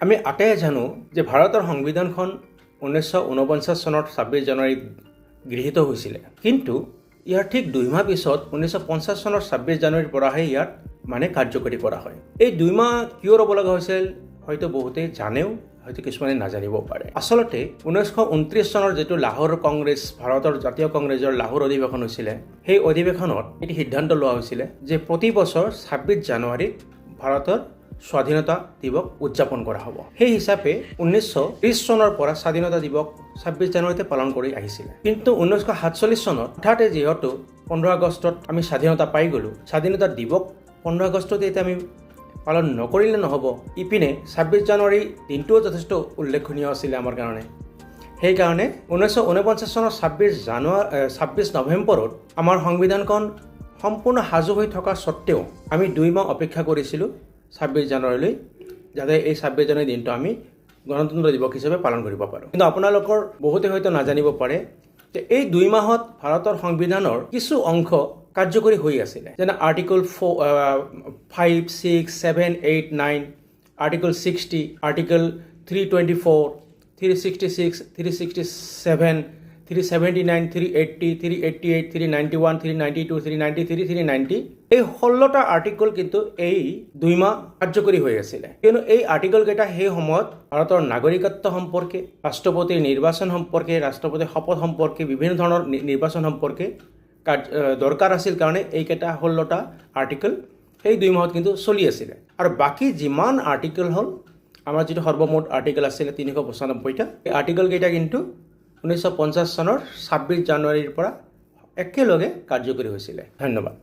আমি আটাইয়ে জানো যে ভাৰতৰ সংবিধানখন 1949 চনত 26 জানুৱাৰীত গৃহীত হৈছিলে, কিন্তু ইয়াৰ ঠিক 2 মাহ পিছত 1950 চনৰ 26 জানুৱাৰীৰ পৰাহে ইয়াত কাৰ্যকৰী কৰা হয়। এই 2 মাহ কিয় ৰ'ব লগা হৈছিল হয়তো বহুতে জানেও, হয়তো কিছুমানে নাজানিব পাৰে। আচলতে 1929 চনৰ যেটো লাহোৰ কংগ্ৰেছ, ভাৰতৰ জাতীয় কংগ্ৰেছৰ লাহোৰ অধিৱেশন হৈছিলে, সেই অধিৱেশনত এটি সিদ্ধান্ত লোৱা হৈছিলে যে প্ৰতি বছৰ 26 জানুৱাৰীত ভাৰতৰ স্বাধীনতা দিৱস উদযাপন কৰা হ'ব। সেই হিচাপে 1930 চনৰ পৰা স্বাধীনতা দিৱস 26 জানুৱাৰীতে পালন কৰি আহিছিলে। কিন্তু 1947 চনত হঠাতে যেহেতু 15 আগষ্টত আমি স্বাধীনতা পাই গ'লো, স্বাধীনতা দিৱস 15 আগষ্টতে এতিয়া আমি পালন নকৰিলে নহ'ব। ইপিনে 26 জানুৱাৰী দিনটোও যথেষ্ট উল্লেখনীয় আছিলে আমাৰ কাৰণে। সেইকাৰণে 1949 চনৰ 26 নৱেম্বৰত আমাৰ সংবিধানখন সম্পূৰ্ণ সাজু হৈ থকা স্বত্তেও আমি 2 মাহ অপেক্ষা কৰিছিলোঁ 26 জানুৱাৰীলৈ, যাতে এই 26 জানুৱাৰী দিনটো আমি গণতন্ত্ৰ দিৱস হিচাপে পালন কৰিব পাৰোঁ। কিন্তু আপোনালোকৰ বহুতে হয়তো নাজানিব পাৰে যে এই 2 মাহত ভাৰতৰ সংবিধানৰ কিছু অংশ কাৰ্যকৰী হৈ আছিলে, যেনে আৰ্টিকল 5, 6, 7, 8, 9, আৰ্টিকল 60, আৰ্টিকল 324, 366, 367, 379, 380, 388, 391, 392, 393, 390, এই 16টা আৰ্টিকল কিন্তু এই 2 মাহ কাৰ্যকৰী হৈ আছিলে। কিয়নো এই আৰ্টিকল কেইটা সেই সময়ত ভাৰতৰ নাগৰিকত্ব সম্পৰ্কে, ৰাষ্ট্ৰপতিৰ নিৰ্বাচন সম্পৰ্কে, ৰাষ্ট্ৰপতিৰ শপত সম্পৰ্কে, বিভিন্ন ধৰণৰ নিৰ্বাচন সম্পৰ্কে দৰকাৰ আছিল কাৰণে এইকেইটা 16টা আৰ্টিকল সেই 2 মাহত কিন্তু চলি আছিলে। আৰু বাকী যিমান আৰ্টিকল হ'ল, আমাৰ যিটো সৰ্বমুঠ আৰ্টিকল আছিলে 395টা, এই আৰ্টিকল কেইটা কিন্তু 1950 চনৰ 26 জানুৱাৰীৰ পৰা একেলগে কাৰ্যকৰী হৈছিলে। ধন্যবাদ।